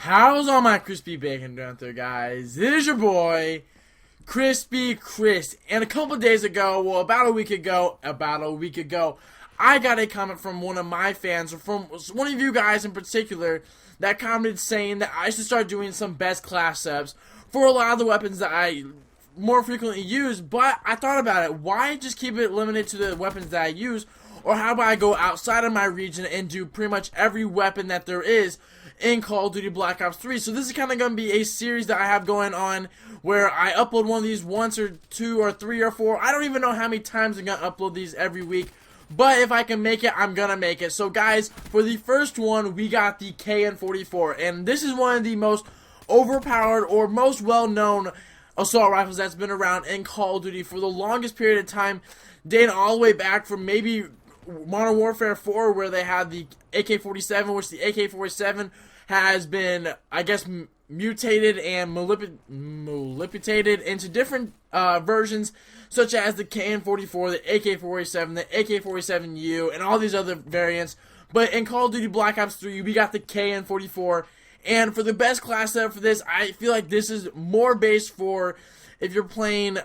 How's all my crispy bacon doing out there, guys? It is your boy, Crispy Chris. And a couple days ago, well, about a week ago, I got a comment from one of my fans, or from one of you guys in particular, that commented saying that I should start doing some best class setups for a lot of the weapons that I more frequently use. But I thought about it. Why just keep it limited to the weapons that I use? Or how about I go outside of my region and do pretty much every weapon that there is in Call of Duty Black Ops 3. So this is kind of going to be a series that I have going on where I upload one of these once or two or three or four. I don't even know how many times I'm going to upload these every week. But if I can make it, I'm going to make it. So guys, for the first one, we got the KN-44. And this is one of the most overpowered or most well-known assault rifles that's been around in Call of Duty for the longest period of time, dating all the way back from maybe Modern Warfare 4, where they had the AK-47, which the AK-47 has been, I guess, mutated and manipulated into different versions, such as the KN-44, the AK-47, the AK-47U, and all these other variants. But in Call of Duty Black Ops 3, we got the KN-44, and for the best class setup for this, I feel like this is more based for if you're playing,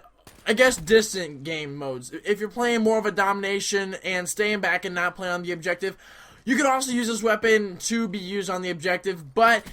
I guess, distant game modes. If you're playing more of a domination and staying back and not playing on the objective, you could also use this weapon to be used on the objective, but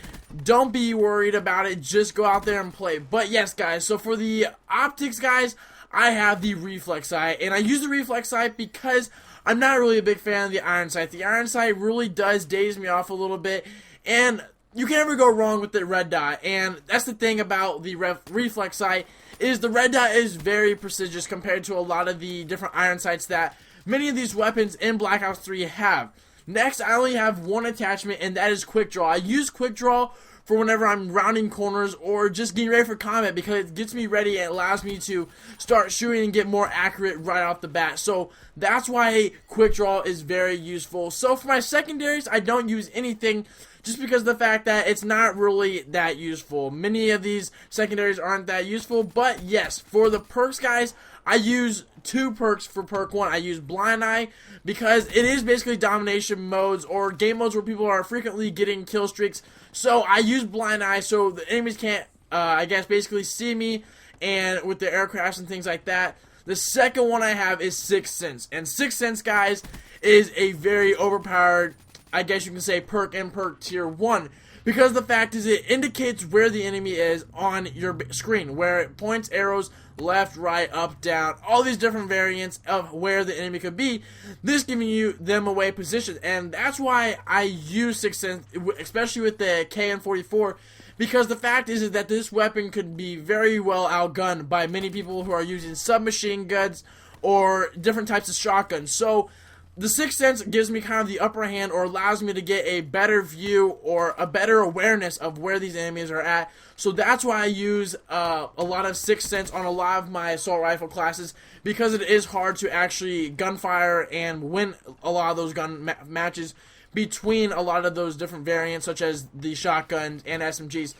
don't be worried about it. Just go out there and play. But yes, guys, so for the optics, guys, I have the reflex sight, and I use the reflex sight because I'm not really a big fan of the iron sight. The iron sight really does daze me off a little bit, and you can never go wrong with the red dot. And that's the thing about the reflex sight, is the red dot is very prestigious compared to a lot of the different iron sights that many of these weapons in Black Ops 3 have. Next, I only have one attachment, and that is quick draw. I use quick draw for whenever I'm rounding corners or just getting ready for combat, because it gets me ready and allows me to start shooting and get more accurate right off the bat. So that's why quick draw is very useful. So for my secondaries, I don't use anything, just because of the fact that it's not really that useful. Many of these secondaries aren't that useful, but yes, for the perks, guys, I use two perks for perk 1. I use Blind Eye because it is basically domination modes or game modes where people are frequently getting kill streaks. So I use Blind Eye so the enemies can't, I guess, basically see me, and with the aircrafts and things like that. The second one I have is Sixth Sense, and Sixth Sense, guys, is a very overpowered, I guess you can say, perk in perk tier 1. Because the fact is, it indicates where the enemy is on your screen, where it points arrows left, right, up, down, all these different variants of where the enemy could be. This giving you them away positions, and that's why I use Sixth Sense, especially with the KN-44, because the fact is that this weapon could be very well outgunned by many people who are using submachine guns or different types of shotguns. So the Sixth Sense gives me kind of the upper hand, or allows me to get a better view or a better awareness of where these enemies are at. So that's why I use a lot of Sixth Sense on a lot of my assault rifle classes, because it is hard to actually gunfire and win a lot of those gun matches between a lot of those different variants, such as the shotguns and SMGs.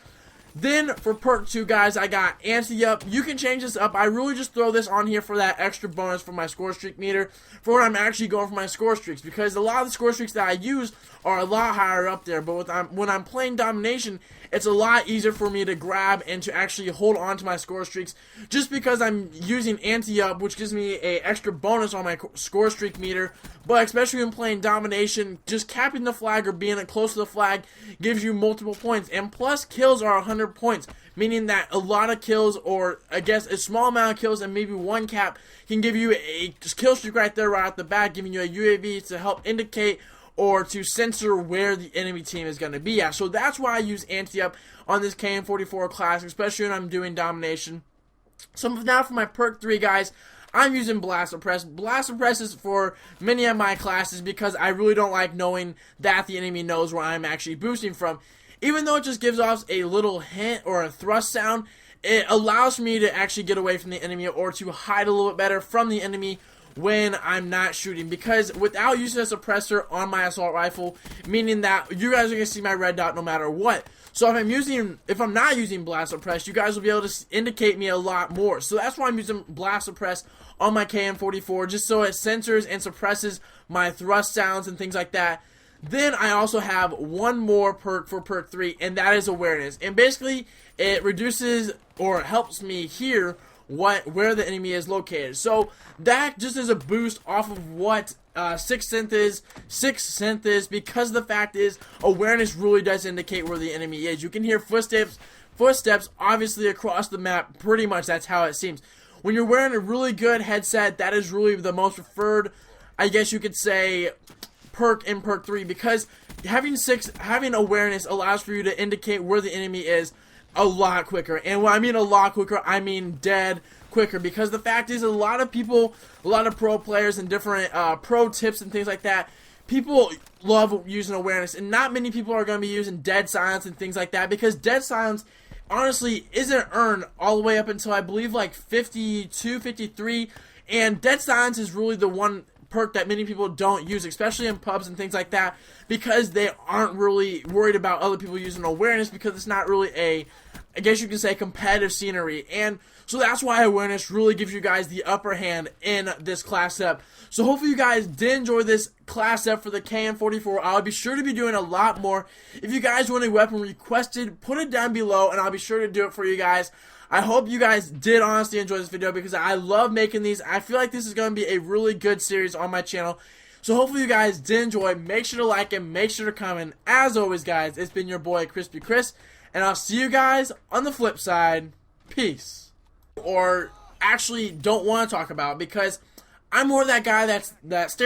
Then for perk 2, guys, I got Anti-Up. You can change this up. I really just throw this on here for that extra bonus for my score streak meter, for when I'm actually going for my score streaks, because a lot of the score streaks that I use are a lot higher up there. But when I'm playing domination, it's a lot easier for me to grab and to actually hold on to my score streaks, just because I'm using Anti-Up, which gives me a extra bonus on my score streak meter. But especially when playing domination, just capping the flag or being close to the flag gives you multiple points. And plus, kills are 100 points, meaning that a lot of kills, or I guess a small amount of kills and maybe one cap, can give you a kill streak right there right off the bat, giving you a UAV to help indicate or to censor where the enemy team is going to be at. So that's why I use Anti-Up on this KN-44 class, especially when I'm doing domination. So now for my perk 3, guys, I'm using Blast Suppress. Blast Suppress is for many of my classes because I really don't like knowing that the enemy knows where I'm actually boosting from. Even though it just gives off a little hint or a thrust sound, it allows me to actually get away from the enemy or to hide a little bit better from the enemy when I'm not shooting, because without using a suppressor on my assault rifle, meaning that you guys are going to see my red dot no matter what. So if I'm not using Blast Suppress, you guys will be able to indicate me a lot more. So that's why I'm using Blast Suppress on my KN-44, just so it censors and suppresses my thrust sounds and things like that. Then I also have one more perk for perk 3, and that is awareness. And basically, it reduces or helps me hear where the enemy is located. So that just is a boost off of what Sixth Sense is, because the fact is awareness really does indicate where the enemy is. You can hear footsteps obviously across the map. Pretty much that's how it seems. When you're wearing a really good headset, that is really the most preferred, I guess you could say, perk in perk 3, because having awareness allows for you to indicate where the enemy is a lot quicker. And when I mean a lot quicker, I mean dead quicker, because the fact is a lot of people, a lot of pro players and different pro tips and things like that, people love using awareness, and not many people are going to be using dead silence and things like that, because dead silence honestly isn't earned all the way up until I believe like 52, 53, and dead silence is really the one perk that many people don't use, especially in pubs and things like that, because they aren't really worried about other people using awareness, because it's not really a, I guess you can say, competitive scenery. And so that's why awareness really gives you guys the upper hand in this class up. So hopefully you guys did enjoy this class up for the KN-44. I'll be sure to be doing a lot more. If you guys want a weapon requested, put it down below and I'll be sure to do it for you guys. I hope you guys did honestly enjoy this video, because I love making these. I feel like this is going to be a really good series on my channel. So hopefully you guys did enjoy. Make sure to like and make sure to comment. As always, guys, it's been your boy Crispy Chris, and I'll see you guys on the flip side. Peace. Or actually don't want to talk about, because I'm more that guy that stares